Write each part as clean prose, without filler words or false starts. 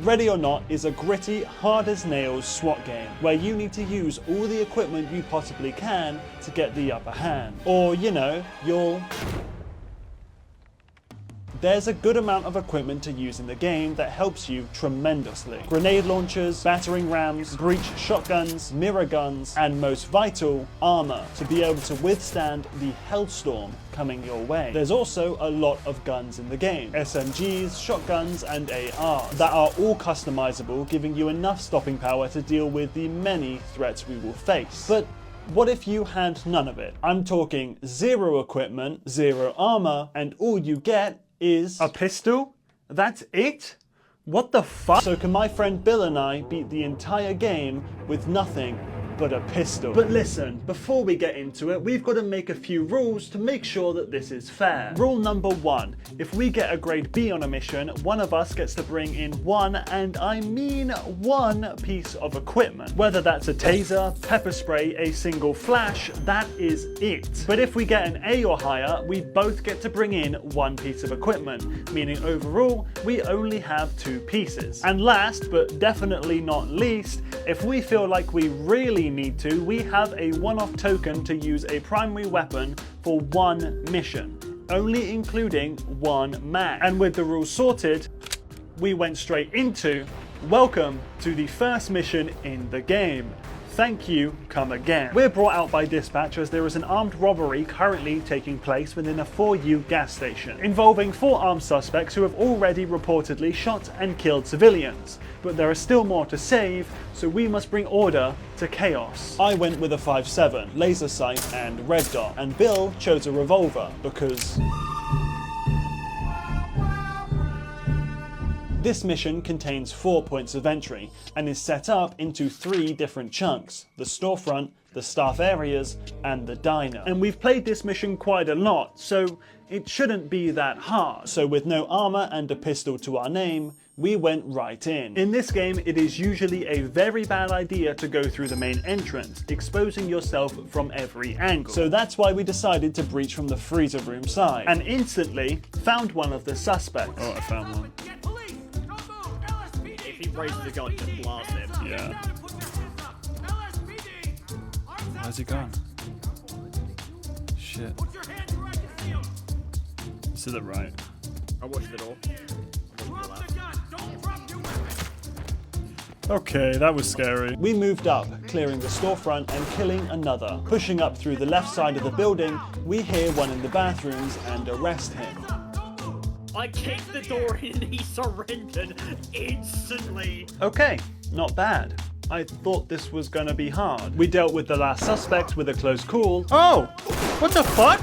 Ready or Not is a gritty, hard-as-nails SWAT game where you need to use all the equipment you possibly can to get the upper hand. Or, you know, There's a good amount of equipment to use in the game that helps you tremendously. Grenade launchers, battering rams, breach shotguns, mirror guns, and most vital, armor to be able to withstand the hellstorm coming your way. There's also a lot of guns in the game. SMGs, shotguns, and AR that are all customizable, giving you enough stopping power to deal with the many threats we will face. But what if you had none of it? I'm talking zero equipment, zero armor, and all you get is a pistol? That's it? What the fuck? So can my friend Bill and I beat the entire game with nothing but a pistol? But listen, before we get into it, we've got to make a few rules to make sure that this is fair. Rule number 1, if we get a grade B on a mission, one of us gets to bring in one, and I mean one, piece of equipment. Whether that's a taser, pepper spray, a single flash, that is it. But if we get an A or higher, we both get to bring in one piece of equipment, meaning overall, we only have 2 pieces. And last, but definitely not least, if we feel like we really need to, we have a one-off token to use a primary weapon for one mission, only including one mag. And with the rules sorted, we went straight into welcome to the first mission in the game. Thank you, come again. We're brought out by dispatch as there is an armed robbery currently taking place within a 4U gas station, involving 4 armed suspects who have already reportedly shot and killed civilians. But there is still more to save, so we must bring order to chaos. I went with a 5.7, laser sight and red dot, and Bill chose a revolver because this mission contains 4 points of entry and is set up into 3 different chunks: the storefront, the staff areas, and the diner. And we've played this mission quite a lot, so it shouldn't be that hard. So with no armor and a pistol to our name, we went right in. In this game, it is usually a very bad idea to go through the main entrance, exposing yourself from every angle. So that's why we decided to breach from the freezer room side, and instantly found one of the suspects. Oh, I found one. If he raises the gun, just blast him. Yeah. Where's he gone? Shit. To the right. I'll watch the door. Okay, that was scary. We moved up, clearing the storefront and killing another. Pushing up through the left side of the building, we hear one in the bathrooms and arrest him. I kicked the door in and he surrendered instantly. Okay, not bad. I thought this was gonna be hard. We dealt with the last suspect with a close call. Oh! What the fuck?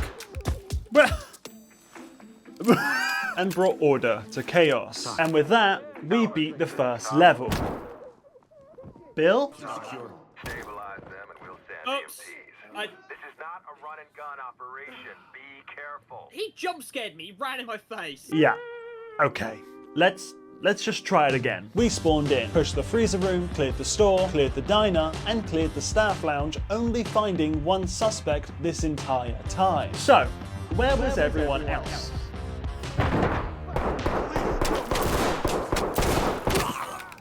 And brought order to chaos. And with that, we beat the first level. Bill? Stabilize them and we'll send Oops. EMTs. This is not a run and gun operation. Be careful. He jump scared me. He ran in my face. Yeah. Okay. Let's just try it again. We spawned in, pushed the freezer room, cleared the store, cleared the diner, and cleared the staff lounge, only finding one suspect this entire time. So, where was everyone else?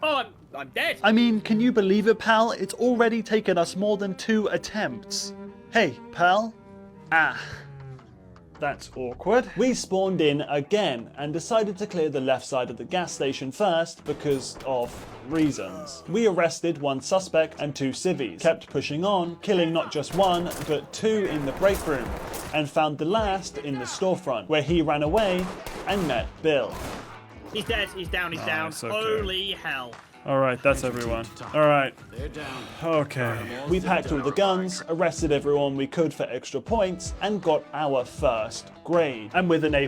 Oh, I'm dead. I mean, can you believe it, pal? It's already taken us more than 2 attempts. Hey, pal. Ah. That's awkward. We spawned in again and decided to clear the left side of the gas station first because of reasons. We arrested 1 suspect and 2 civvies, kept pushing on, killing not just 1 but 2 in the break room, and found the last in the storefront where he ran away and met Bill. He's dead. He's down. He's down. it's okay. Holy hell. Alright, that's everyone. Alright. They're down. Okay. We packed all the guns, arrested everyone we could for extra points, and got our first grade. And with an A+,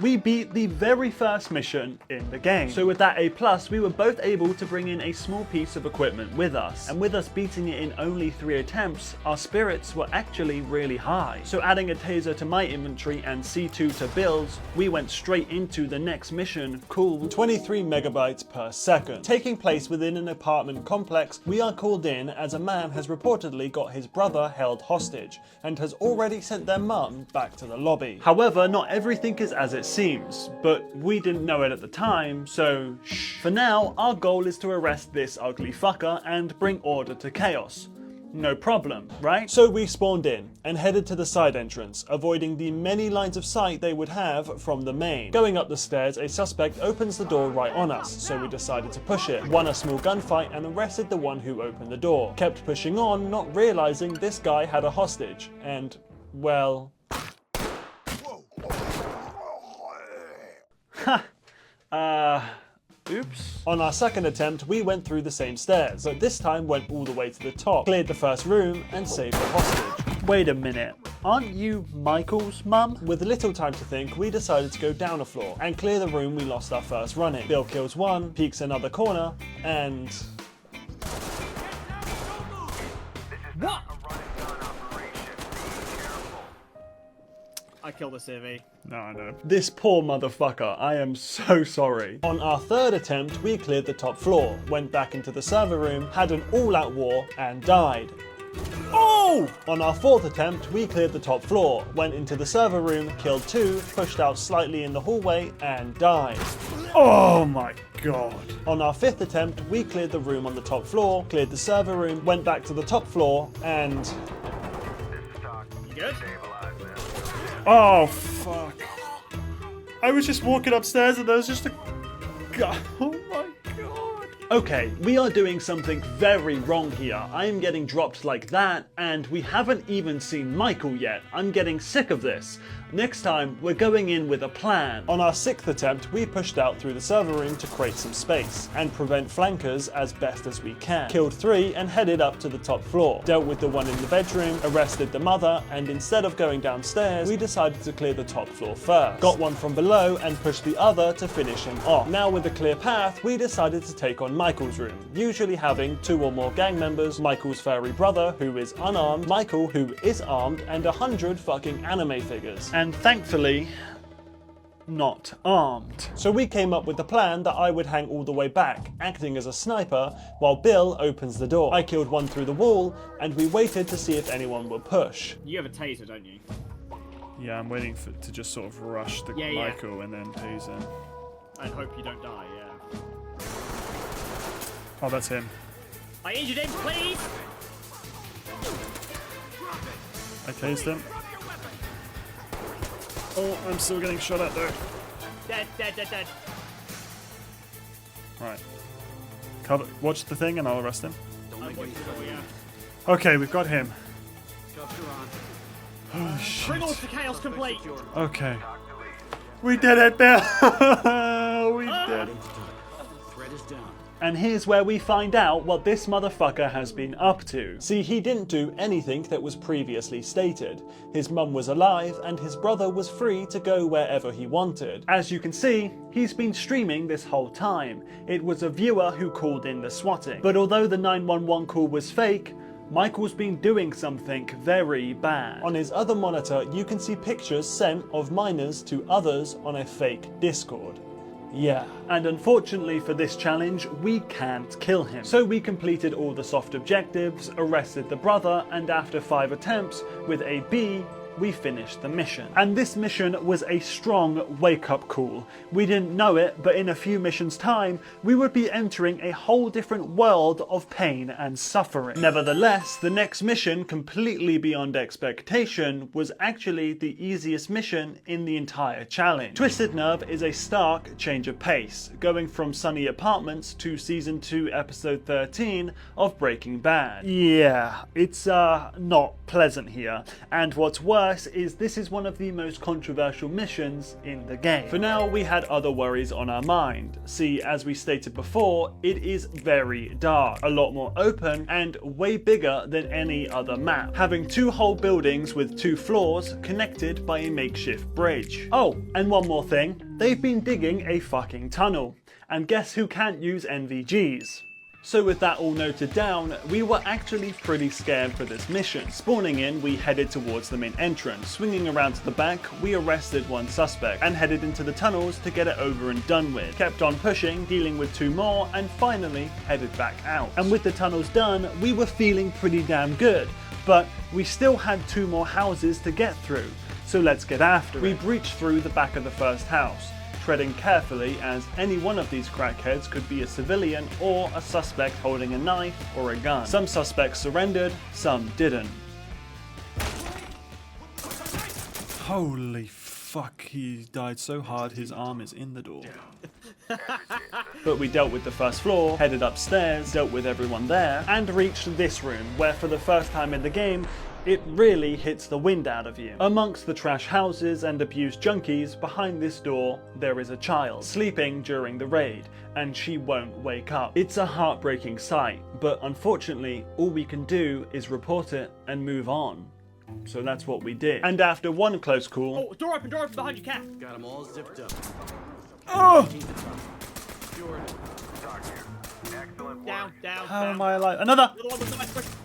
we beat the very first mission in the game. So with that A+, we were both able to bring in a small piece of equipment with us. And with us beating it in only 3 attempts, our spirits were actually really high. So adding a taser to my inventory and C2 to Bill's, we went straight into the next mission called 23 megabytes per second, taking place place within an apartment complex, we are called in as a man has reportedly got his brother held hostage and has already sent their mum back to the lobby. However, not everything is as it seems, but we didn't know it at the time, so shh. For now, our goal is to arrest this ugly fucker and bring order to chaos. No problem, right? So we spawned in and headed to the side entrance, avoiding the many lines of sight they would have from the main. Going up the stairs, a suspect opens the door right on us, so we decided to push it. Won a small gunfight and arrested the one who opened the door. Kept pushing on, not realizing this guy had a hostage, and, well... Oops. On our second attempt, we went through the same stairs, but this time went all the way to the top, cleared the first room, and saved the hostage. Wait a minute, aren't you Michael's mum? With little time to think, we decided to go down a floor and clear the room we lost our first run in. Bill kills one, peeks another corner, and... What? I killed a civvy. No, I know. This poor motherfucker, I am so sorry. On our third attempt, we cleared the top floor, went back into the server room, had an all-out war, and died. Oh! On our fourth attempt, we cleared the top floor, went into the server room, killed two, pushed out slightly in the hallway, and died. Oh my god. On our fifth attempt, we cleared the room on the top floor, cleared the server room, went back to the top floor, and... You good? Oh, fuck. I was just walking upstairs and there was just a... Oh my god. Okay, we are doing something very wrong here. I am getting dropped like that, and we haven't even seen Michael yet. I'm getting sick of this. Next time, we're going in with a plan. On our sixth attempt, we pushed out through the server room to create some space and prevent flankers as best as we can. Killed three and headed up to the top floor. Dealt with the one in the bedroom, arrested the mother, and instead of going downstairs, we decided to clear the top floor first. Got one from below and pushed the other to finish him off. Now with a clear path, we decided to take on Michael's room, usually having 2 or more gang members, Michael's furry brother, who is unarmed, Michael, who is armed, and 100 fucking anime figures. And thankfully, not armed. So we came up with the plan that I would hang all the way back, acting as a sniper, while Bill opens the door. I killed one through the wall, and we waited to see if anyone would push. You have a taser, don't you? Yeah, I'm waiting to just sort of rush the Michael and then taser. I hope you don't die, yeah. Oh, that's him. I injured him, please! I tased him. Oh, I'm still getting shot at though. Dead, dead, dead, dead. Right. Cover. Watch the thing and I'll arrest him. Yeah. Okay, we've got him. Oh, shit. Bring order to chaos complete! Okay. We did it, Bill! We did it. And here's where we find out what this motherfucker has been up to. See, he didn't do anything that was previously stated. His mum was alive and his brother was free to go wherever he wanted. As you can see, he's been streaming this whole time. It was a viewer who called in the swatting. But although the 911 call was fake, Michael's been doing something very bad. On his other monitor, you can see pictures sent of minors to others on a fake Discord. Yeah. And unfortunately for this challenge, we can't kill him. So we completed all the soft objectives, arrested the brother, and after 5 attempts, with a B, we finished the mission. And this mission was a strong wake-up call. We didn't know it, but in a few missions' time, we would be entering a whole different world of pain and suffering. Nevertheless, the next mission, completely beyond expectation, was actually the easiest mission in the entire challenge. Twisted Nerve is a stark change of pace, going from sunny apartments to season 2 episode 13 of Breaking Bad. Yeah, it's not pleasant here, and what's worse is this is one of the most controversial missions in the game. For now, we had other worries on our mind. See, as we stated before, it is very dark, a lot more open, and way bigger than any other map, having 2 whole buildings with 2 floors connected by a makeshift bridge. Oh, and one more thing, they've been digging a fucking tunnel. And guess who can't use NVGs? So with that all noted down, we were actually pretty scared for this mission. Spawning in, we headed towards the main entrance. Swinging around to the back, we arrested one suspect and headed into the tunnels to get it over and done with. Kept on pushing, dealing with 2 more, and finally headed back out. And with the tunnels done, we were feeling pretty damn good, but we still had 2 more houses to get through. So let's get after it. We breached through the back of the first house, treading carefully as any one of these crackheads could be a civilian or a suspect holding a knife or a gun. Some suspects surrendered, some didn't. Holy fuck, he died so hard his arm is in the door. But we dealt with the first floor, headed upstairs, dealt with everyone there, and reached this room where for the first time in the game, it really hits the wind out of you. Amongst the trash houses and abused junkies, behind this door, there is a child, sleeping during the raid, and she won't wake up. It's a heartbreaking sight, but unfortunately, all we can do is report it and move on. So that's what we did. And after one close call... Oh, door open behind you, Cat. Got them all zipped up. Oh! Excellent work. Down. How am I alive? Another! Another one with the knife.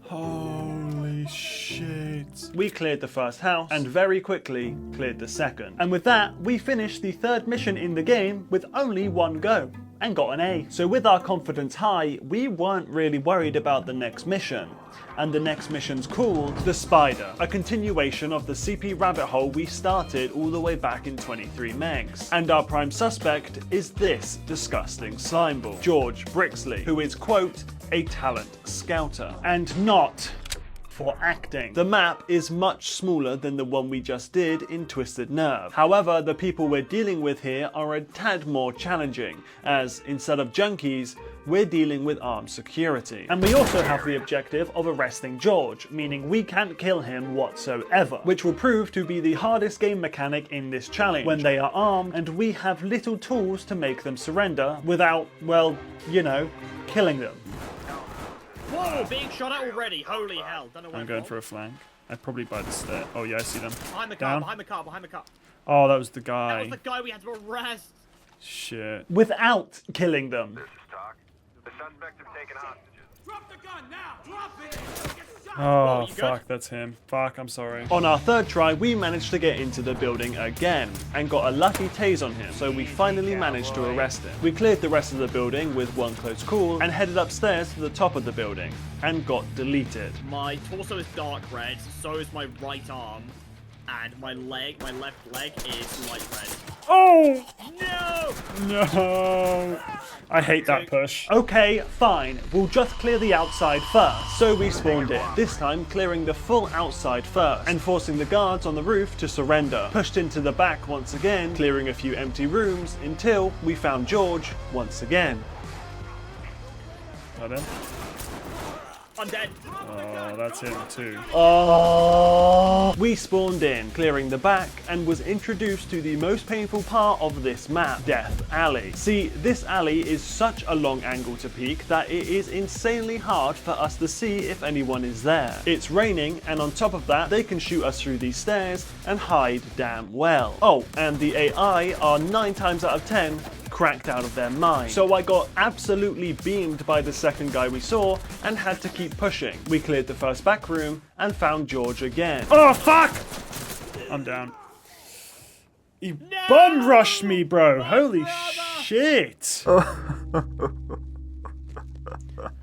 Holy shit. We cleared the first house and very quickly cleared the second. And with that, we finished the 3rd mission in the game with only 1 go and got an A. So with our confidence high, we weren't really worried about the next mission. And the next mission's called The Spider, a continuation of the CP rabbit hole we started all the way back in 23 megs. And our prime suspect is this disgusting slimeball, George Brixley, who is, quote, a talent scouter, and not for acting. The map is much smaller than the one we just did in Twisted Nerve. However, the people we're dealing with here are a tad more challenging, as instead of junkies, we're dealing with armed security. And we also have the objective of arresting George, meaning we can't kill him whatsoever, which will prove to be the hardest game mechanic in this challenge, when they are armed and we have little tools to make them surrender without, well, you know, killing them. Whoa, being shot at already. Holy hell. Don't know where I'm going for a flank. I'd probably by the stair. Oh yeah, I see them. Behind the Down. car, behind the car. Oh, that was the That guy. was the guy we had to arrest. Shit. Without killing them. This is talk. The suspects have taken hostages. Drop the gun now! Drop it! Oh, you good? fuck, that's him. Fuck, I'm sorry. On our 3rd try, we managed to get into the building again and got a lucky tase on him, so we finally managed to arrest him. We cleared the rest of the building with 1 close call and headed upstairs to the top of the building and got deleted. My torso is dark red, so is my right arm. And my left leg is light red. Oh! No! No! I hate that push. Okay, fine. We'll just clear the outside first. So we spawned in, this time clearing the full outside first, and forcing the guards on the roof to surrender. Pushed into the back once again, clearing a few empty rooms, until we found George once again. Got him? I'm dead. Oh, that's him too. Oh! We spawned in, clearing the back, and was introduced to the most painful part of this map, Death Alley. See, this alley is such a long angle to peek that it is insanely hard for us to see if anyone is there. It's raining, and on top of that, they can shoot us through these stairs and hide damn well. Oh, and the AI are 9 times out of 10 cracked out of their mind. So I got absolutely beamed by the second guy we saw and had to keep pushing. We cleared the first back room and found George again. Oh, fuck! I'm down. He bum rushed me, bro. Holy shit.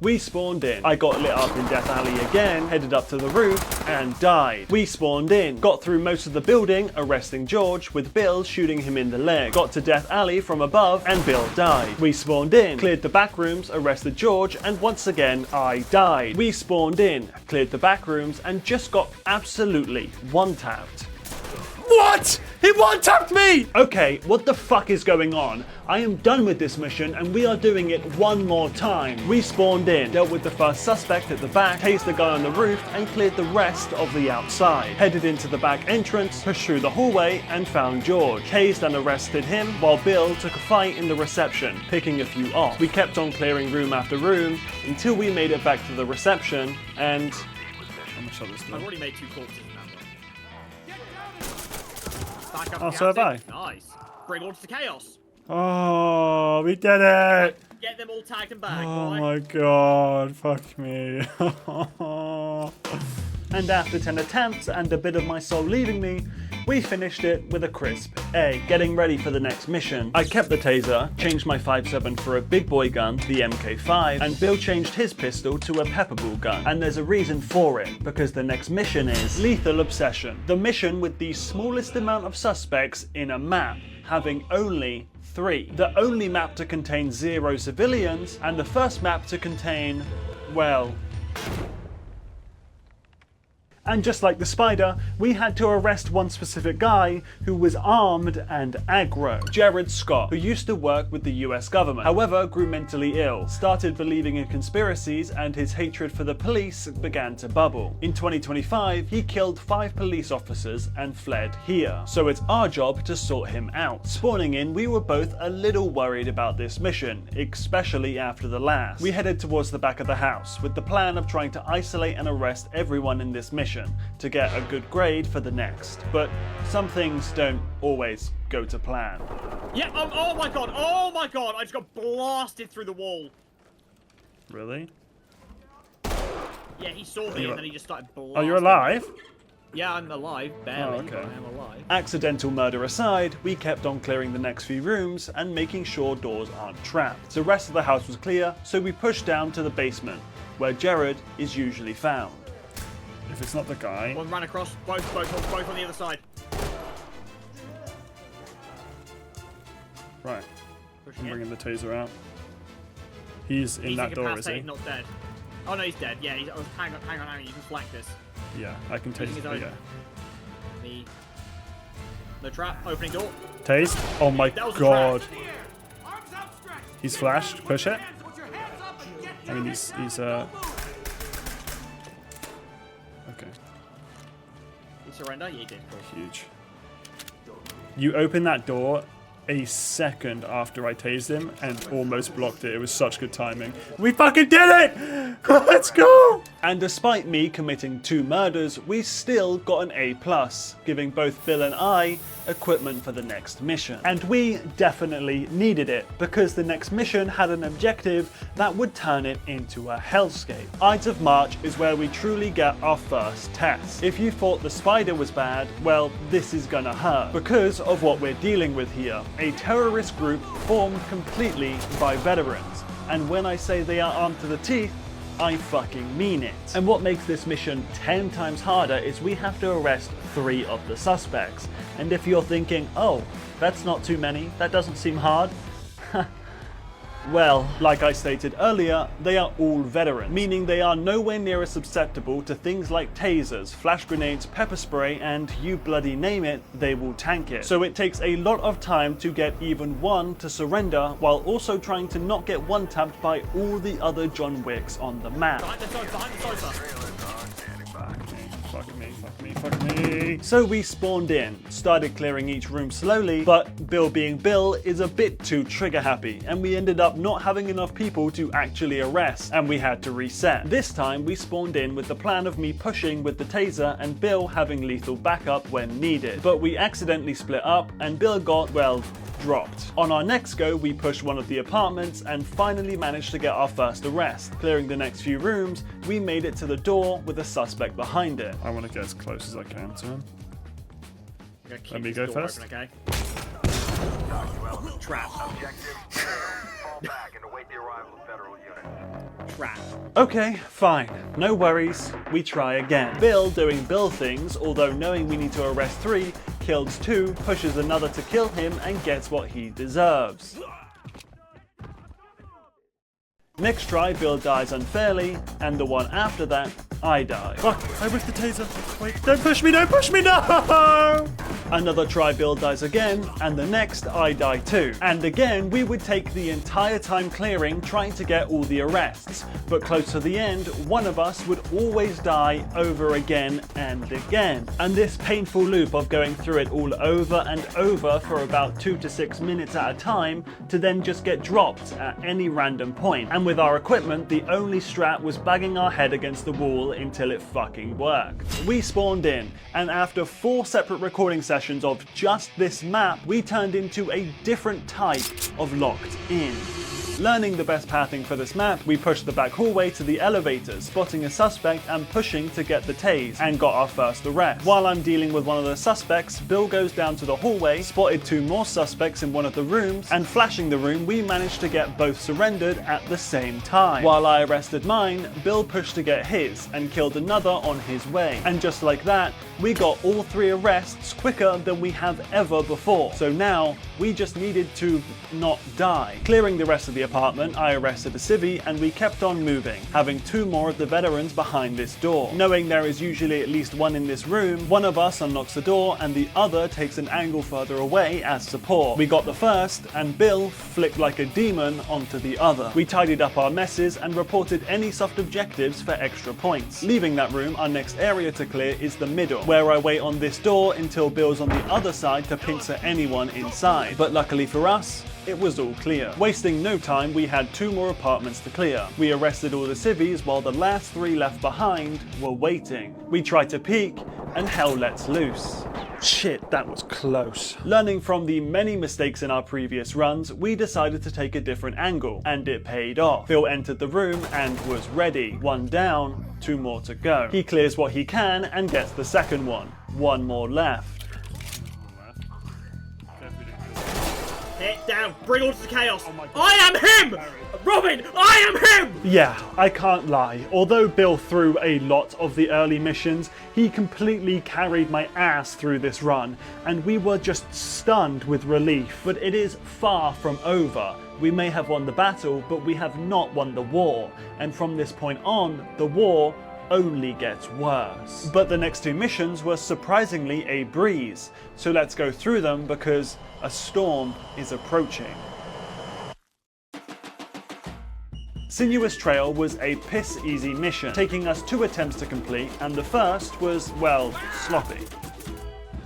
We spawned in. I got lit up in Death Alley again, headed up to the roof, and died. We spawned in, got through most of the building, arresting George, with Bill shooting him in the leg. Got to Death Alley from above, and Bill died. We spawned in, cleared the back rooms, arrested George, and once again, I died. We spawned in, cleared the back rooms, and just got absolutely one-tapped. What? He one-tapped me! Okay, what the fuck is going on? I am done with this mission and we are doing it one more time. We spawned in, dealt with the first suspect at the back, tased the guy on the roof and cleared the rest of the outside. Headed into the back entrance, pushed through the hallway and found George. Tased and arrested him while Bill took a fight in the reception, picking a few off. We kept on clearing room after room until we made it back to the reception and... I've already made 2 corpses in that one. Back up, Oh, so have I. Nice. Bring order to chaos. Oh, we did it! Get them all tagged and back, Oh boy. my god, fuck me. And after 10 attempts and a bit of my soul leaving me, we finished it with a crisp A. Getting ready for the next mission. I kept the taser, changed my 5.7 for a big boy gun, the MK5, and Bill changed his pistol to a pepperball gun. And there's a reason for it, because the next mission is Lethal Obsession. The mission with the smallest amount of suspects in a map, having only 3. The only map to contain 0 civilians, and the first map to contain, well... And just like the spider, we had to arrest one specific guy who was armed and aggro. Jared Scott, who used to work with the US government, however grew mentally ill, started believing in conspiracies, and his hatred for the police began to bubble. In 2025, he killed 5 police officers and fled here. So it's our job to sort him out. Spawning in, we were both a little worried about this mission, especially after the last. We headed towards the back of the house, with the plan of trying to isolate and arrest everyone in this mission to get a good grade for the next. But some things don't always go to plan. Yeah, oh my god, I just got blasted through the wall. Really? Yeah, he saw me and then he just started blasting. Oh, you're alive? Yeah, I'm alive, barely, Oh, okay. but I am alive. Accidental murder aside, we kept on clearing the next few rooms and making sure doors aren't trapped. The rest of the house was clear, so we pushed down to the basement, where Jared is usually found. If it's not the guy... One ran across, both on the other side. Right, Pushing I'm in. bringing the taser out. He's in that door, is he? He's not dead. Oh no, he's dead. Yeah, hang on, you can flank this. Yeah, I can Using taste his it. own. Yeah. No trap, opening door. Taste? Oh my That was a god. trap. Here! Arms outstretched! He's flashed. Push it. Hands, put your hands up and get I mean, down. he's okay, You surrender? Yeah, you did. Cool. huge. You open that door a second after I tased him and almost blocked it. It was such good timing. We fucking did it! Let's go! And despite me committing 2 murders, we still got an A+, giving both Bill and I equipment for the next mission. And we definitely needed it, because the next mission had an objective that would turn it into a hellscape. Ides of March is where we truly get our first test. If you thought the spider was bad, well, this is gonna hurt, because of what we're dealing with here. A terrorist group formed completely by veterans. And when I say they are armed to the teeth, I fucking mean it. And what makes this mission 10 times harder is we have to arrest 3 of the suspects. And if you're thinking, oh, that's not too many, that doesn't seem hard, well, like I stated earlier, they are all veterans, meaning they are nowhere near as susceptible to things like tasers, flash grenades, pepper spray, and you bloody name it, they will tank it. So it takes a lot of time to get even one to surrender, while also trying to not get one-tapped by all the other John Wicks on the map. Behind the sofa. Fuck me. So we spawned in, started clearing each room slowly, but Bill being Bill is a bit too trigger happy, and we ended up not having enough people to actually arrest, and we had to reset. This time we spawned in with the plan of me pushing with the taser and Bill having lethal backup when needed. But we accidentally split up and Bill got, well, dropped. On our next go, we pushed one of the apartments and finally managed to get our first arrest. Clearing the next few rooms, we made it to the door with a suspect behind it. I want to get as close as I can to him. Let me go first. Open, okay? Trap. Objective, fall back and await the arrival of federal units. Trap. Okay, fine. No worries. We try again. Bill doing Bill things, although knowing we need to arrest 3, kills 2, pushes another to kill him, and gets what he deserves. Next try, Bill dies unfairly, and the one after that, I die. Fuck, I ripped the taser. Wait, don't push me, no! Another try, Bill dies again, and the next, I die too. And again, we would take the entire time clearing, trying to get all the arrests. But close to the end, one of us would always die over again and again. And this painful loop of going through it all over and over for about 2 to 6 minutes at a time, to then just get dropped at any random point. And with our equipment, the only strat was banging our head against the wall until it fucking worked. We spawned in, and after 4 separate recording sessions of just this map, we turned into a different type of locked in. Learning the best pathing for this map, we pushed the back hallway to the elevators, spotting a suspect and pushing to get the tase, and got our first arrest. While I'm dealing with one of the suspects, Bill goes down to the hallway, spotted 2 more suspects in one of the rooms, and flashing the room, we managed to get both surrendered at the same time. While I arrested mine, Bill pushed to get his, and killed another on his way. And just like that, we got all 3 arrests quicker than we have ever before. So now, we just needed to not die. Clearing the rest of the apartment, I arrested a civvy and we kept on moving, having 2 more of the veterans behind this door. Knowing there is usually at least one in this room, one of us unlocks the door and the other takes an angle further away as support. We got the first and Bill flipped like a demon onto the other. We tidied up our messes and reported any soft objectives for extra points. Leaving that room, our next area to clear is the middle, where I wait on this door until Bill's on the other side to pincer anyone inside. But luckily for us, it was all clear. Wasting no time, we had 2 more apartments to clear. We arrested all the civvies while the last 3 left behind were waiting. We tried to peek and hell lets loose. Shit, that was close. Learning from the many mistakes in our previous runs, we decided to take a different angle, and it paid off. Phil entered the room and was ready. 1 down, 2 more to go. He clears what he can and gets the second one. 1 more left. Head down, bring order to chaos. I am him! Robin, I am him! Yeah, I can't lie. Although Bill threw a lot of the early missions, he completely carried my ass through this run, and we were just stunned with relief. But it is far from over. We may have won the battle, but we have not won the war. And from this point on, the war only gets worse. But the next 2 missions were surprisingly a breeze. So let's go through them because a storm is approaching. Sinuous Trail was a piss-easy mission, taking us 2 attempts to complete, and the first was, well, sloppy.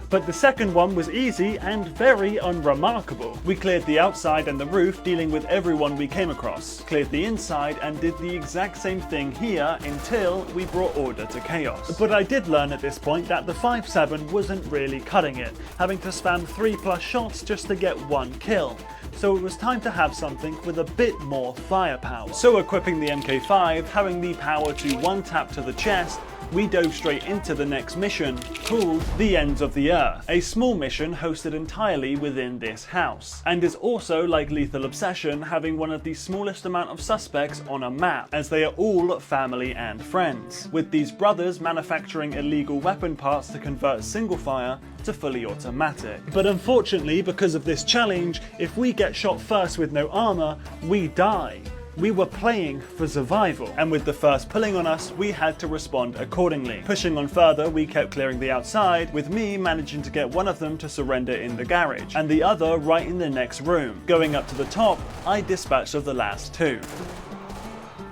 But the second one was easy and very unremarkable. We cleared the outside and the roof, dealing with everyone we came across, cleared the inside and did the exact same thing here until we brought order to chaos. But I did learn at this point that the 5.7 wasn't really cutting it, having to spam 3+ shots just to get 1 kill. So it was time to have something with a bit more firepower. So equipping the MK5, having the power to 1-tap to the chest, we dove straight into the next mission, called The Ends of the Earth, a small mission hosted entirely within this house, and is also, like Lethal Obsession, having one of the smallest amount of suspects on a map, as they are all family and friends, with these brothers manufacturing illegal weapon parts to convert single fire to fully automatic. But unfortunately, because of this challenge, if we get shot first with no armor, we die. We were playing for survival, and with the first pulling on us, we had to respond accordingly. Pushing on further, we kept clearing the outside, with me managing to get one of them to surrender in the garage, and the other right in the next room. Going up to the top, I dispatched of the last 2.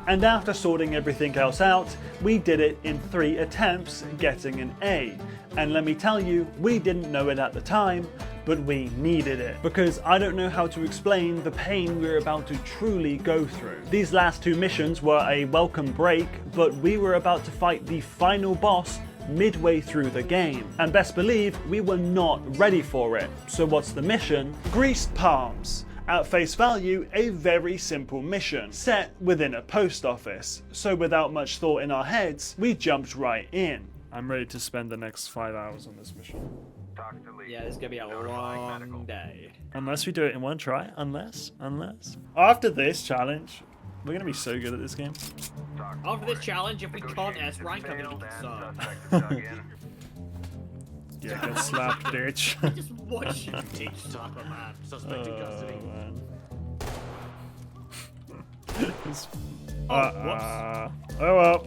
And after sorting everything else out, we did it in 3 attempts, getting an A. And let me tell you, we didn't know it at the time, but we needed it. Because I don't know how to explain the pain we're about to truly go through. These last 2 missions were a welcome break, but we were about to fight the final boss midway through the game. And best believe, we were not ready for it. So what's the mission? Greased Palms. At face value, a very simple mission, set within a post office. So without much thought in our heads, we jumped right in. I'm ready to spend the next 5 hours on this mission. Yeah, this is gonna be a long day. Unless we do it in 1 try. Unless. After this challenge, we're gonna be so good at this game. After this challenge, if we can't S-rank, I'm gonna be concerned. Yeah, get slapped, bitch. Just watch you teach slap a man. Suspect in custody. Man. Whoops. Oh well.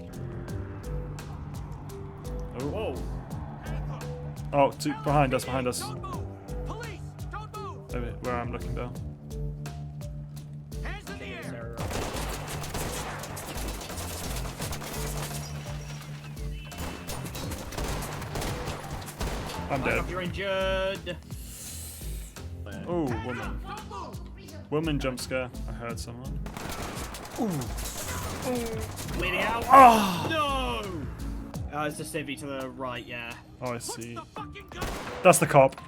Whoa. Oh, behind us. Don't move! Police! Don't move! Over where I'm looking down. Hands in the air! I'm dead. You're injured. Oh, woman. Don't move! Woman jump scare. I heard someone. Bleeding out. Oh! No! It's the civvy to the right, yeah. Oh, I see. The fucking gun! That's the cop.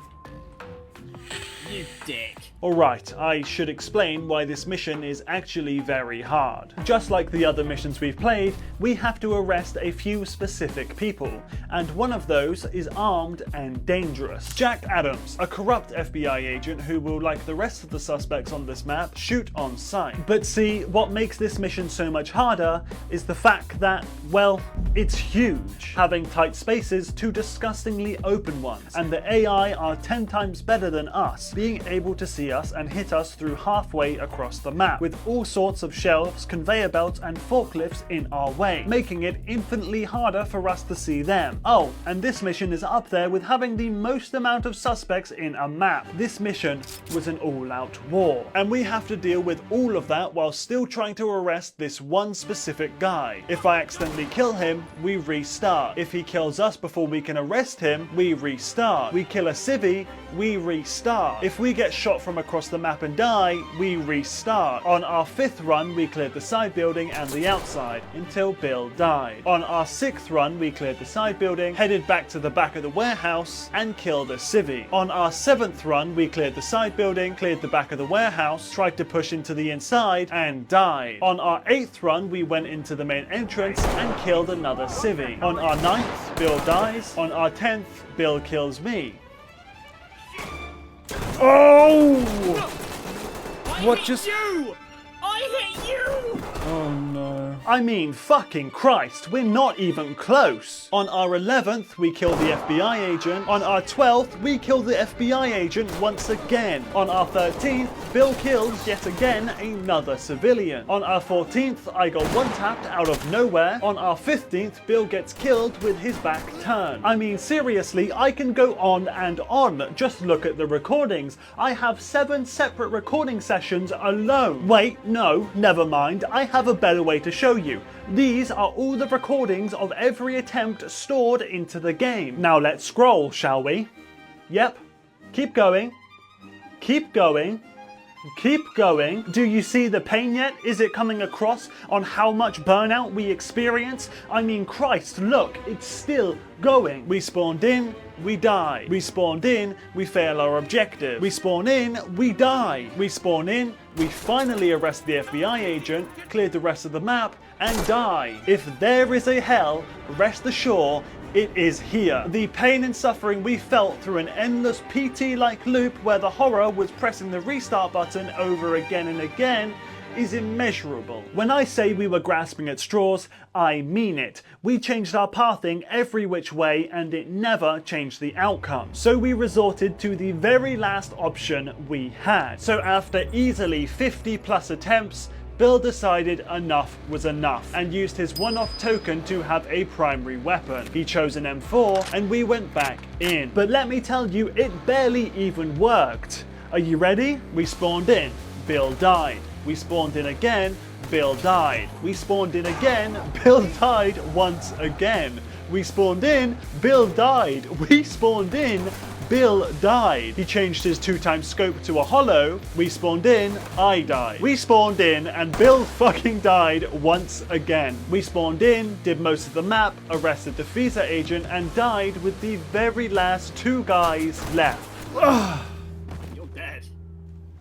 You dick. Alright, I should explain why this mission is actually very hard. Just like the other missions we've played, we have to arrest a few specific people, and one of those is armed and dangerous. Jack Adams, a corrupt FBI agent who will, like the rest of the suspects on this map, shoot on sight. But see, what makes this mission so much harder is the fact that, well, it's huge, having tight spaces to disgustingly open ones, and the AI are 10 times better than us, being able to see us and hit us through halfway across the map, with all sorts of shelves, conveyor belts and forklifts in our way, making it infinitely harder for us to see them. Oh, and this mission is up there with having the most amount of suspects in a map. This mission was an all-out war, and we have to deal with all of that while still trying to arrest this one specific guy. If I accidentally kill him, we restart. If he kills us before we can arrest him, we restart. We kill a civvy, we restart. If we get shot from across the map and die, we restart. On our 5th run, we cleared the side building and the outside until Bill died. On our 6th run, we cleared the side building, headed back to the back of the warehouse and killed a civvy. On our 7th run, we cleared the side building, cleared the back of the warehouse, tried to push into the inside and died. On our 8th run, we went into the main entrance and killed another civvy. On our 9th, Bill dies. On our 10th, Bill kills me. Oh! What just... You! I hit you! Oh no. I mean, fucking Christ, we're not even close. On our 11th, we kill the FBI agent. On our 12th, we kill the FBI agent once again. On our 13th, Bill kills yet again another civilian. On our 14th, I got one-tapped out of nowhere. On our 15th, Bill gets killed with his back turned. I mean, seriously, I can go on and on. Just look at the recordings. I have 7 separate recording sessions alone. Wait, no, never mind. I have a better way to show you. These are all the recordings of every attempt stored into the game. Now let's scroll, shall we? Yep. Keep going. Keep going. Keep going. Do you see the pain yet? Is it coming across on how much burnout we experience? I mean, Christ, look, it's still going. We spawned in, we die. We spawned in, we fail our objective. We spawn in, we die. We spawn in, we finally arrest the FBI agent, cleared the rest of the map, and die. If there is a hell, rest assured, it is here. The pain and suffering we felt through an endless PT-like loop where the horror was pressing the restart button over again and again is immeasurable. When I say we were grasping at straws, I mean it. We changed our pathing every which way and it never changed the outcome. So we resorted to the very last option we had. So after easily 50 plus attempts, Bill decided enough was enough and used his one-off token to have a primary weapon. He chose an M4 and we went back in. But let me tell you, it barely even worked. Are you ready? We spawned in, Bill died. We spawned in again, Bill died. We spawned in again, Bill died once again. We spawned in, Bill died. We spawned in, Bill died. He changed his 2x scope to a hollow. We spawned in, I died. We spawned in and Bill fucking died once again. We spawned in, did most of the map, arrested the FISA agent and died with the very last 2 guys left. Ugh. You're dead.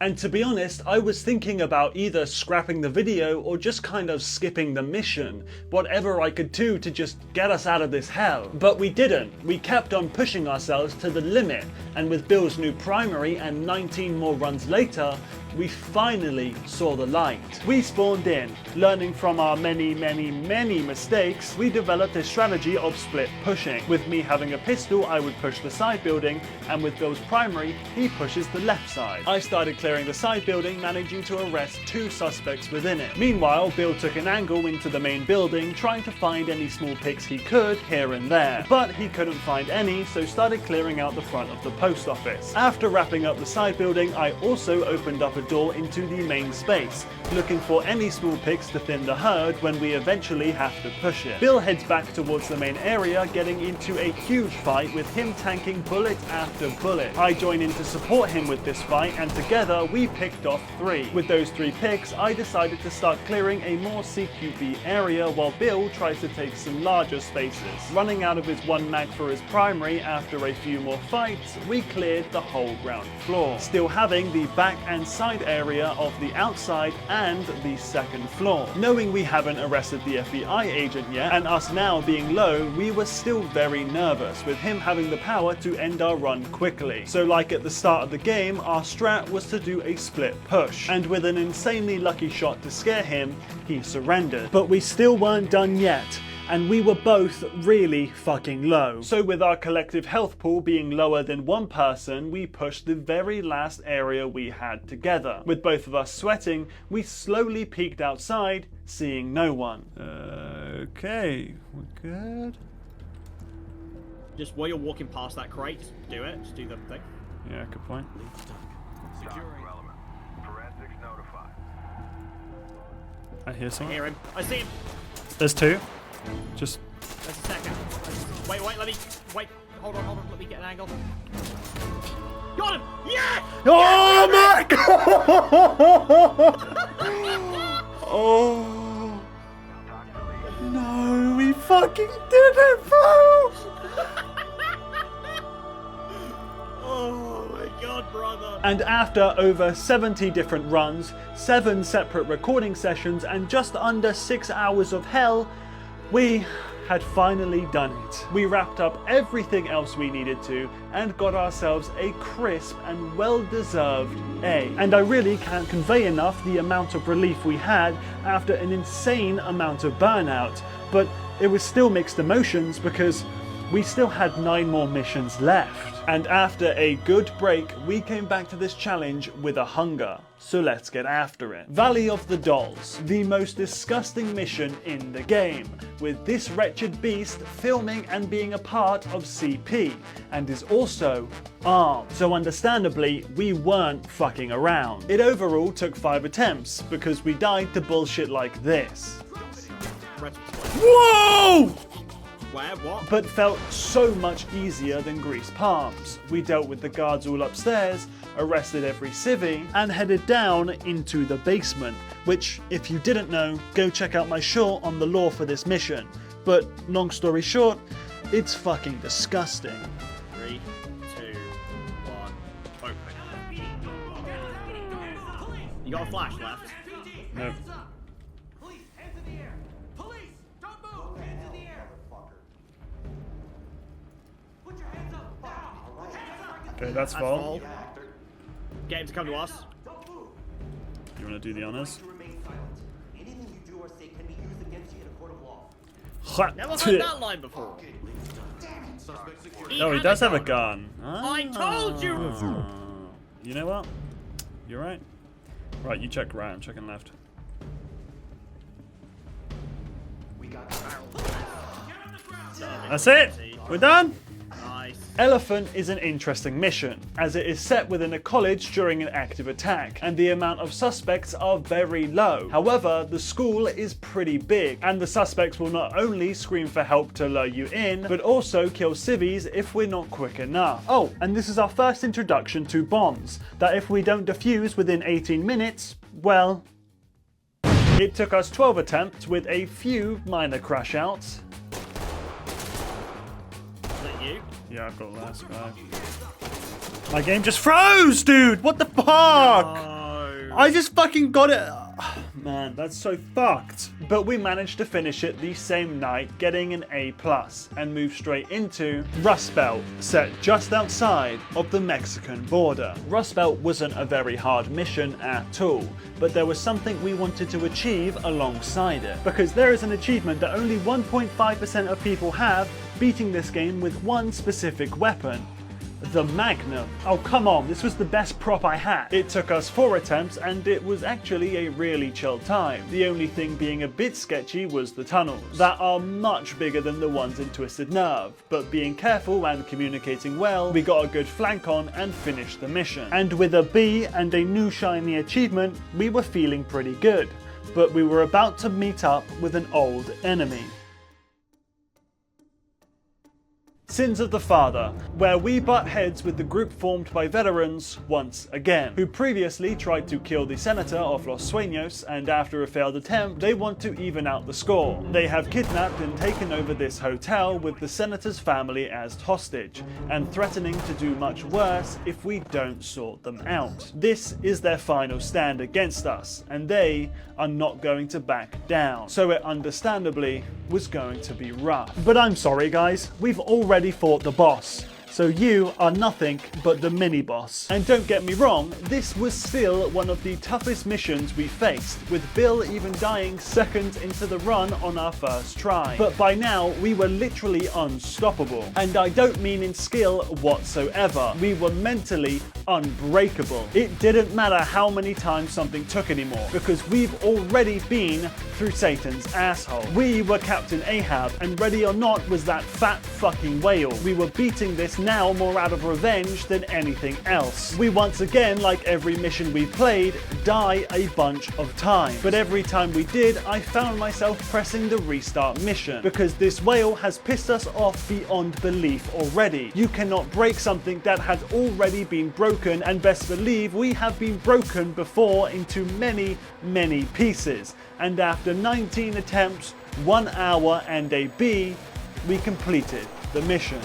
And to be honest, I was thinking about either scrapping the video or just kind of skipping the mission. Whatever I could do to just get us out of this hell. But we didn't. We kept on pushing ourselves to the limit. And with Bill's new primary and 19 more runs later, we finally saw the light. We spawned in. Learning from our many mistakes, we developed a strategy of split pushing. With me having a pistol, I would push the side building, and with Bill's primary, he pushes the left side. I started clearing the side building, managing to arrest 2 suspects within it. Meanwhile, Bill took an angle into the main building, trying to find any small picks he could here and there. But he couldn't find any, so started clearing out the front of the post office. After wrapping up the side building, I also opened up a door into the main space, looking for any small picks to thin the herd when we eventually have to push it. Bill heads back towards the main area, getting into a huge fight with him tanking bullet after bullet. I join in to support him with this fight, and together we picked off 3. With those 3 picks, I decided to start clearing a more CQB area while Bill tries to take some larger spaces. Running out of his 1 mag for his primary after a few more fights, we cleared the whole ground floor, still having the back and side area of the outside and the second floor. Knowing we haven't arrested the FBI agent yet, and us now being low, we were still very nervous with him having the power to end our run quickly. So like at the start of the game, our strat was to do a split push, and with an insanely lucky shot to scare him, he surrendered. But we still weren't done yet, and we were both really fucking low. So with our collective health pool being lower than 1 person, we pushed the very last area we had together. With both of us sweating, we slowly peeked outside, seeing no one. Okay, we're good. Just while you're walking past that crate, just do it. Just do the thing. Yeah, good point. Securing. Relevant. Forensics notified. I hear I someone. hear him. I see him. There's 2. Just Just a second. Wait, let me. Wait, hold on. Let me get an angle. Got him! Yeah! oh my god! Oh no, we fucking did it, bro! Oh my god, brother. And after over 70 different runs, 7 separate recording sessions, and just under 6 hours of hell, we had finally done it. We wrapped up everything else we needed to and got ourselves a crisp and well-deserved A. And I really can't convey enough the amount of relief we had after an insane amount of burnout, but it was still mixed emotions because we still had 9 more missions left. And after a good break, we came back to this challenge with a hunger. So let's get after it. Valley of the Dolls, the most disgusting mission in the game, with this wretched beast filming and being a part of CP, and is also armed. So understandably, we weren't fucking around. It overall took 5 attempts, because we died to bullshit like this. Whoa! Where? What? But felt so much easier than grease palms. We dealt with the guards all upstairs, arrested every civvy, and headed down into the basement, which, if you didn't know, go check out my short on the lore for this mission. But long story short, it's fucking disgusting. 3, 2, 1, open. You got a flash left? No. Police, hands in the air. Police, don't move. Hands in the air. Put your hands up. Now. Put your hands up. Okay, that's full. Get him to come to us. You want to do the honors? Remain silent. Anything you do or say can be used against you in a court of law. Never heard that line before. Oh, he does have a gun. I told you! You know what? You're right. Right, you check right, I'm checking left. We got That's it! We're done! Nice. Elephant is an interesting mission, as it is set within a college during an active attack, and the amount of suspects are very low. However, the school is pretty big, and the suspects will not only scream for help to lure you in, but also kill civvies if we're not quick enough. Oh, and this is our first introduction to bombs, that if we don't defuse within 18 minutes, well... It took us 12 attempts with a few minor crash outs. Is that you? Yeah, I've got the last guy. My game just froze, dude! What the fuck? Oh. I just fucking got it. Man, that's so fucked. But we managed to finish it the same night, getting an A+, and move straight into Rust Belt, set just outside of the Mexican border. Rust Belt wasn't a very hard mission at all, but there was something we wanted to achieve alongside it. Because there is an achievement that only 1.5% of people have, beating this game with one specific weapon. the Magnum. Oh come on, this was the best prop I had. It took us 4 attempts and it was actually a really chill time. The only thing being a bit sketchy was the tunnels, that are much bigger than the ones in Twisted Nerve, but being careful and communicating well, we got a good flank on and finished the mission. And with a B and a new shiny achievement, we were feeling pretty good, but we were about to meet up with an old enemy. Sins of the Father, where we butt heads with the group formed by veterans once again, who previously tried to kill the senator of Los Sueños, and after a failed attempt, they want to even out the score. They have kidnapped and taken over this hotel with the senator's family as hostage, and threatening to do much worse if we don't sort them out. This is their final stand against us, and they are not going to back down. So it understandably was going to be rough. But I'm sorry guys, we've already fought the boss, so you are nothing but the mini-boss. And don't get me wrong, this was still one of the toughest missions we faced, with Bill even dying seconds into the run on our first try. But by now, we were literally unstoppable. And I don't mean in skill whatsoever. We were mentally unbreakable. It didn't matter how many times something took anymore, because we've already been through Satan's asshole. We were Captain Ahab, and ready or not was that fat fucking whale. We were beating this now more out of revenge than anything else. We once again, like every mission we've played, die a bunch of times. But every time we did, I found myself pressing the restart mission, because this whale has pissed us off beyond belief already. You cannot break something that had already been broken, and best believe we have been broken before into many, many pieces. And after 19 attempts, 1 hour and a B, we completed the mission.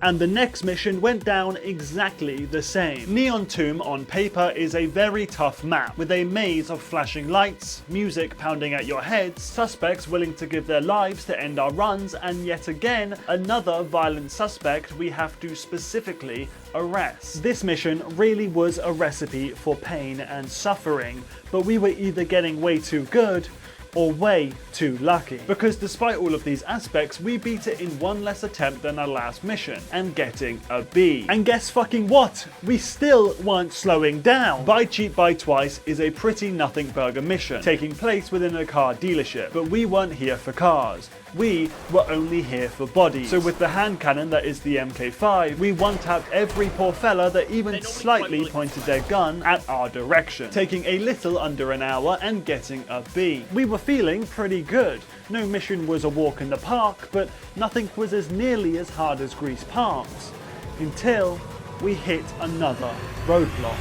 And the next mission went down exactly the same. Neon Tomb on paper is a very tough map, with a maze of flashing lights, music pounding at your heads, suspects willing to give their lives to end our runs, and yet again, another violent suspect we have to specifically arrest. This mission really was a recipe for pain and suffering, but we were either getting way too good or way too lucky. Because despite all of these aspects, we beat it in one less attempt than our last mission, and getting a B. And guess fucking what? We still weren't slowing down. Buy Cheap Buy Twice is a pretty nothing burger mission, taking place within a car dealership, but we weren't here for cars. We were only here for bodies. So with the hand cannon that is the MK5, we one-tapped every poor fella that even slightly pointed their gun at our direction, taking a little under an hour and getting a B. We were feeling pretty good. No mission was a walk in the park, but nothing was as nearly as hard as Grease Palms, until we hit another roadblock.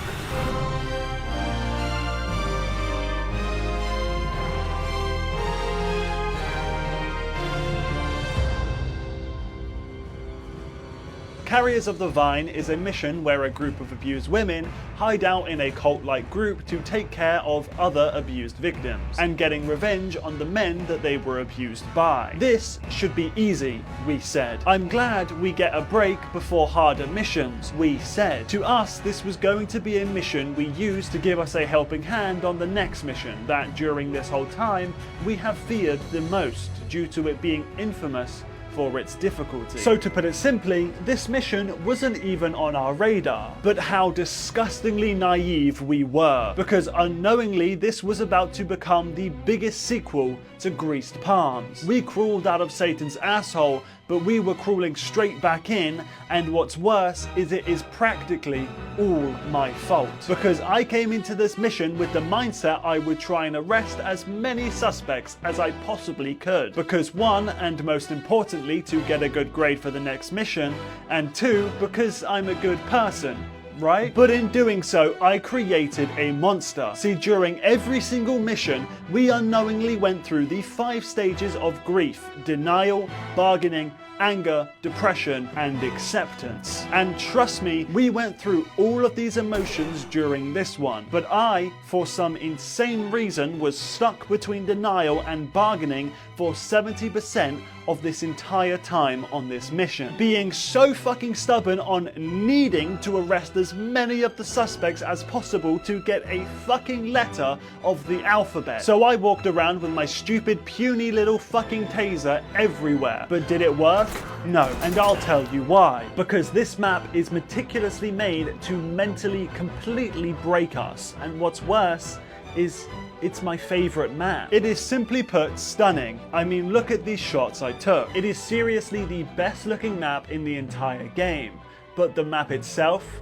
Carriers of the Vine is a mission where a group of abused women hide out in a cult-like group to take care of other abused victims, and getting revenge on the men that they were abused by. This should be easy, we said. I'm glad we get a break before harder missions, we said. To us, this was going to be a mission we used to give us a helping hand on the next mission that during this whole time we have feared the most, due to it being infamous for its difficulty. So to put it simply, this mission wasn't even on our radar. But how disgustingly naive we were, because unknowingly this was about to become the biggest sequel to Greased Palms. We crawled out of Satan's asshole, but we were crawling straight back in, and what's worse is it is practically all my fault. Because I came into this mission with the mindset I would try and arrest as many suspects as I possibly could. Because one, and most importantly, to get a good grade for the next mission, and two, because I'm a good person. Right? But in doing so, I created a monster. See, during every single mission, we unknowingly went through the 5 stages of grief, denial, bargaining, anger, depression, and acceptance. And trust me, we went through all of these emotions during this one, but I, for some insane reason, was stuck between denial and bargaining for 70% of this entire time on this mission, being so fucking stubborn on needing to arrest as many of the suspects as possible to get a fucking letter of the alphabet. So I walked around with my stupid puny little fucking taser everywhere. But did it work? No, and I'll tell you why. Because this map is meticulously made to mentally completely break us, and what's worse is it's my favorite map. It is simply put stunning. I mean, look at these shots I took. It is seriously the best looking map in the entire game. But the map itself?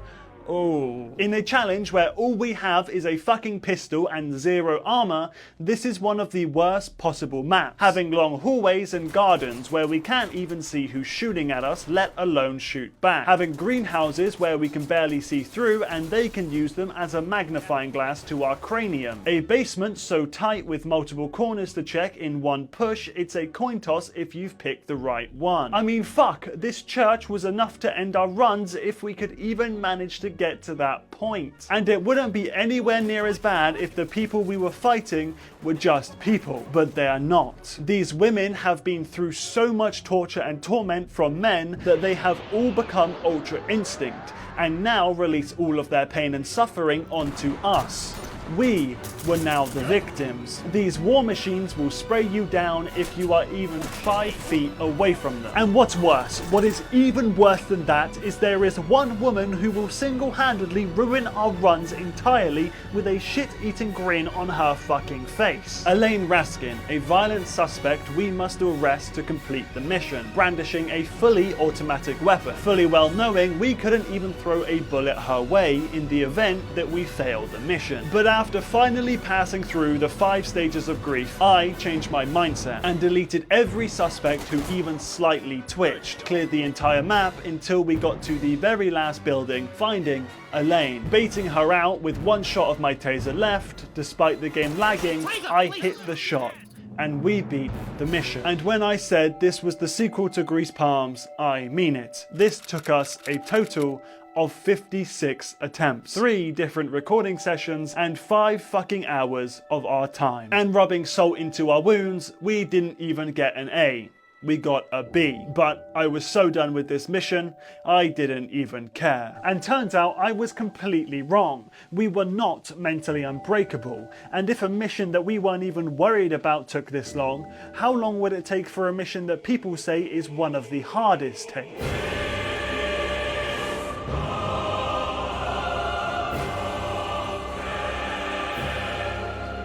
Oh. In a challenge where all we have is a fucking pistol and 0 armor, this is one of the worst possible maps. Having long hallways and gardens where we can't even see who's shooting at us, let alone shoot back. Having greenhouses where we can barely see through and they can use them as a magnifying glass to our cranium. A basement so tight with multiple corners to check in one push, it's a coin toss if you've picked the right one. I mean, fuck, this church was enough to end our runs if we could even manage to get to that point. And it wouldn't be anywhere near as bad if the people we were fighting were just people, but they are not. These women have been through so much torture and torment from men that they have all become ultra instinct and now release all of their pain and suffering onto us. We were now the victims. These war machines will spray you down if you are even 5 feet away from them. And what's worse, what is even worse than that, is there is one woman who will single-handedly ruin our runs entirely with a shit-eating grin on her fucking face. Elaine Raskin, a violent suspect we must arrest to complete the mission, brandishing a fully automatic weapon, fully well knowing we couldn't even throw a bullet her way in the event that we failed the mission. But after finally passing through the 5 stages of grief, I changed my mindset and deleted every suspect who even slightly twitched, cleared the entire map until we got to the very last building, finding Elaine. Baiting her out with one shot of my taser left, despite the game lagging, I hit the shot. And we beat the mission. And when I said this was the sequel to Grease Palms, I mean it. This took us a total of 56 attempts, 3 different recording sessions, and 5 fucking hours of our time. And rubbing salt into our wounds, we didn't even get an A. We got a B. But I was so done with this mission, I didn't even care. And turns out I was completely wrong. We were not mentally unbreakable. And if a mission that we weren't even worried about took this long, how long would it take for a mission that people say is one of the hardest takes?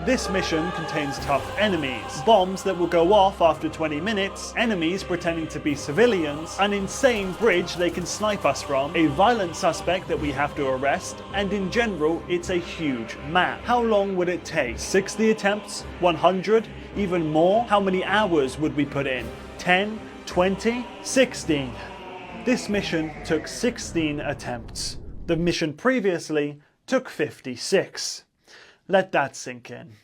This mission contains tough enemies, bombs that will go off after 20 minutes, enemies pretending to be civilians, an insane bridge they can snipe us from, a violent suspect that we have to arrest, and in general, it's a huge map. How long would it take? 60 attempts? 100? Even more? How many hours would we put in? 10? 20? 16? This mission took 16 attempts. The mission previously took 56. Let that sink in.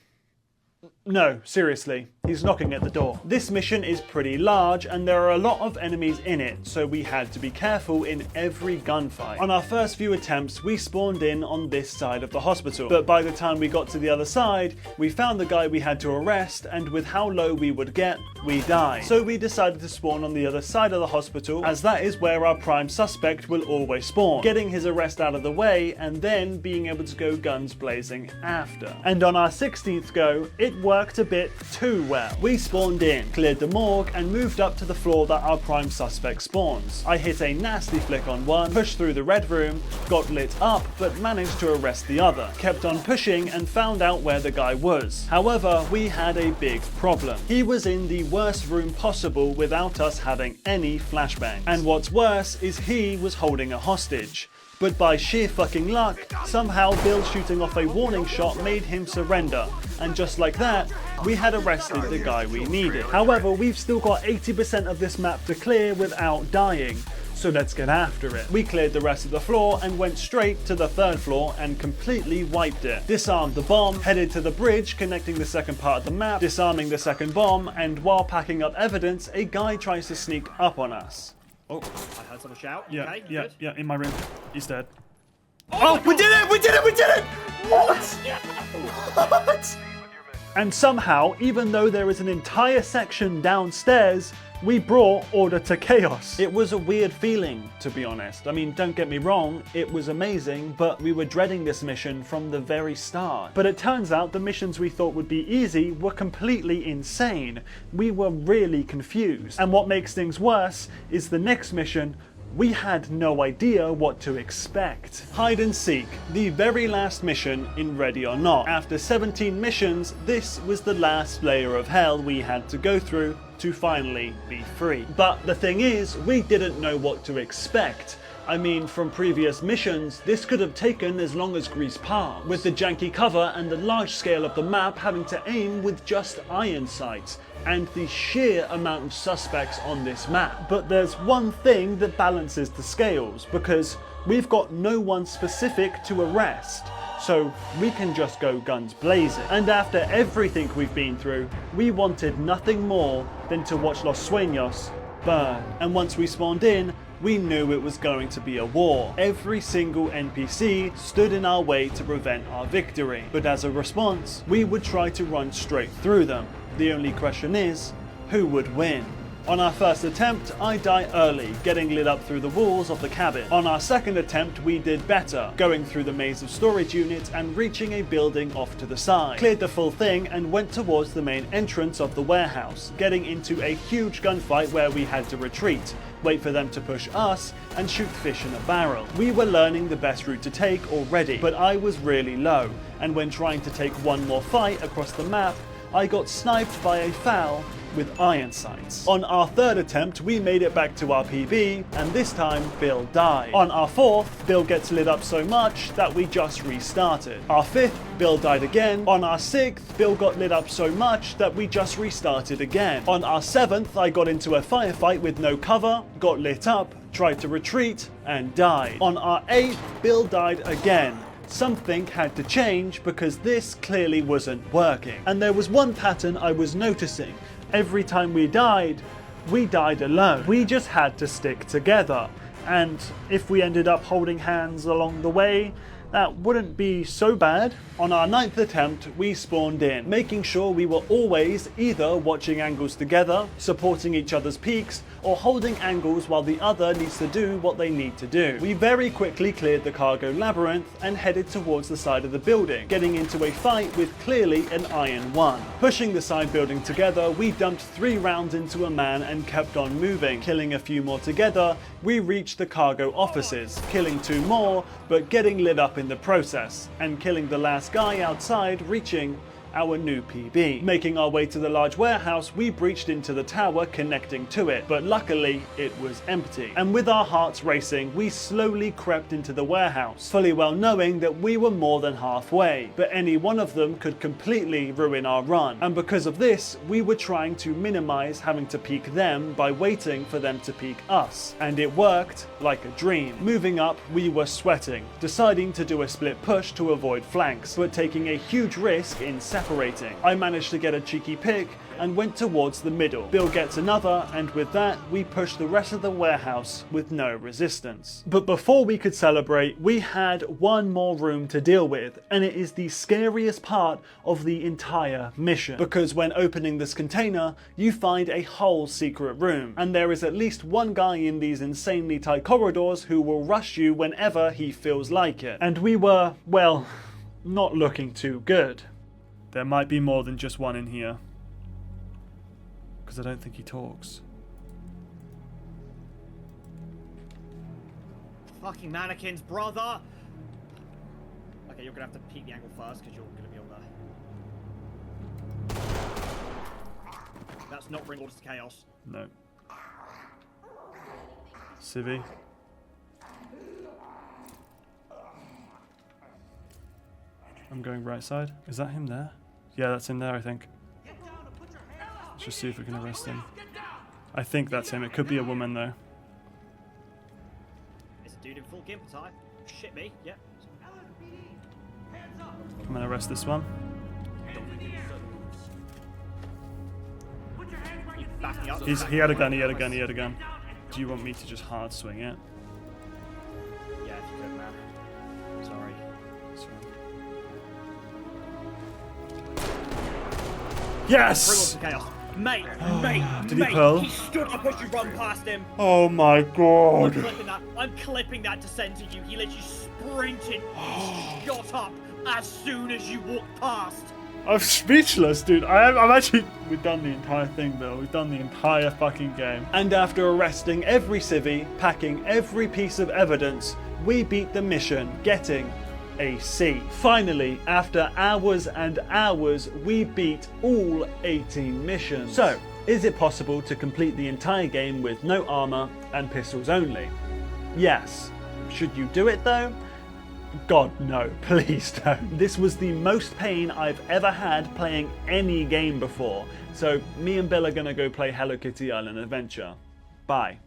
No, seriously, he's knocking at the door. This mission is pretty large and there are a lot of enemies in it, so we had to be careful in every gunfight. On our first few attempts, we spawned in on this side of the hospital, but by the time we got to the other side, we found the guy we had to arrest, and with how low we would get, we died. So we decided to spawn on the other side of the hospital, as that is where our prime suspect will always spawn, getting his arrest out of the way and then being able to go guns blazing after. And on our 16th go, it worked a bit too well. We spawned in, cleared the morgue, and moved up to the floor that our prime suspect spawns. I hit a nasty flick on one, pushed through the red room, got lit up, but managed to arrest the other. Kept on pushing and found out where the guy was. However, we had a big problem. He was in the worst room possible without us having any flashbangs. And what's worse is he was holding a hostage. But by sheer fucking luck, somehow Bill shooting off a warning shot made him surrender. And just like that, we had arrested the guy we needed. However, we've still got 80% of this map to clear without dying. so let's get after it. We cleared the rest of the floor and went straight to the third floor and completely wiped it. Disarmed the bomb, headed to the bridge connecting the second part of the map, disarming the second bomb, and while packing up evidence, a guy tries to sneak up on us. Oh, I heard someone shout. yeah, Okay, yeah, good. yeah, in my room. He's dead. Oh, we did it! We did it! We did it! What? What? And somehow, even though there is an entire section downstairs, we brought order to chaos. It was a weird feeling, to be honest. I mean, don't get me wrong, it was amazing, but we were dreading this mission from the very start. But it turns out the missions we thought would be easy were completely insane. We were really confused. And what makes things worse is the next mission, we had no idea what to expect. Hide and seek, the very last mission in Ready or Not. After 17 missions, this was the last layer of hell we had to go through to finally be free. But the thing is, we didn't know what to expect. I mean, from previous missions, this could have taken as long as Grease Palms, with the janky cover and the large scale of the map having to aim with just iron sights, and the sheer amount of suspects on this map. But there's one thing that balances the scales, because we've got no one specific to arrest, so we can just go guns blazing. And after everything we've been through, we wanted nothing more than to watch Los Sueños burn. And once we spawned in, we knew it was going to be a war. Every single NPC stood in our way to prevent our victory. But as a response, we would try to run straight through them. The only question is, who would win? On our first attempt, I die early, getting lit up through the walls of the cabin. On our second attempt, we did better, going through the maze of storage units and reaching a building off to the side. Cleared the full thing and went towards the main entrance of the warehouse, getting into a huge gunfight where we had to retreat, wait for them to push us, and shoot fish in a barrel. We were learning the best route to take already, but I was really low, and when trying to take one more fight across the map, I got sniped by a foul with iron sights. On our third attempt, we made it back to our PB, and this time Bill died. On our fourth, Bill gets lit up so much that we just restarted. Our fifth, Bill died again. On our sixth, Bill got lit up so much that we just restarted again. On our seventh, I got into a firefight with no cover, got lit up, tried to retreat, and died. On our eighth, Bill died again. Something had to change because this clearly wasn't working. And there was one pattern I was noticing. Every time we died alone. We just had to stick together. And if we ended up holding hands along the way, that wouldn't be so bad. On our ninth attempt, we spawned in, making sure we were always either watching angles together, supporting each other's peaks, or holding angles while the other needs to do what they need to do. We very quickly cleared the cargo labyrinth and headed towards the side of the building, getting into a fight with clearly an iron one. Pushing the side building together, we dumped 3 rounds into a man and kept on moving. Killing a few more together, we reached the cargo offices, killing 2 more, but getting lit up in the process, and killing the last guy outside, reaching our new PB. Making our way to the large warehouse, we breached into the tower connecting to it, but luckily it was empty. And with our hearts racing, we slowly crept into the warehouse, fully well knowing that we were more than halfway, but any one of them could completely ruin our run. And because of this, we were trying to minimize having to peek them by waiting for them to peek us. And it worked like a dream. Moving up, we were sweating, deciding to do a split push to avoid flanks, but taking a huge risk in separating. I managed to get a cheeky pick and went towards the middle. Bill gets another, and with that, we pushed the rest of the warehouse with no resistance. But before we could celebrate, we had one more room to deal with, and it is the scariest part of the entire mission. Because when opening this container, you find a whole secret room, and there is at least one guy in these insanely tight corridors who will rush you whenever he feels like it. And we were, well, not looking too good. There might be more than just one in here. Because I don't think he talks. Fucking mannequins, brother! Okay, you're gonna have to peek the angle first, because you're gonna be on there. That's not bring orders to chaos. No. Civvy. I'm going right side. Is that him there? Yeah, that's him there, I think. Let's just see if we can arrest him. I think that's him. It could be a woman, though. Dude in full gimp attire. Shit me. Yep. LSPD, hands up. I'm gonna arrest this one. Hands in the air. Put your hands where you see Backing them. up. He had a gun, he had a gun, he had a gun. Do you want me to just hard swing it? Yeah, if you could, man. Sorry. Bring on Yes! some chaos. Mate, Did he mate, pull? he stood up as you run past him. Oh my god. I'm clipping that to send to you. He literally sprinted. He shot up as soon as you walked past. I'm speechless, dude. I'm actually... We've done the entire thing, Bill. We've done the entire fucking game. And after arresting every civvy, packing every piece of evidence, we beat the mission, getting a C. Finally, after hours and hours, we beat all 18 missions. So, is it possible to complete the entire game with no armor and pistols only? Yes. Should you do it though? God, no, please don't. This was the most pain I've ever had playing any game before. So me and Bill are gonna go play Hello Kitty Island Adventure. Bye.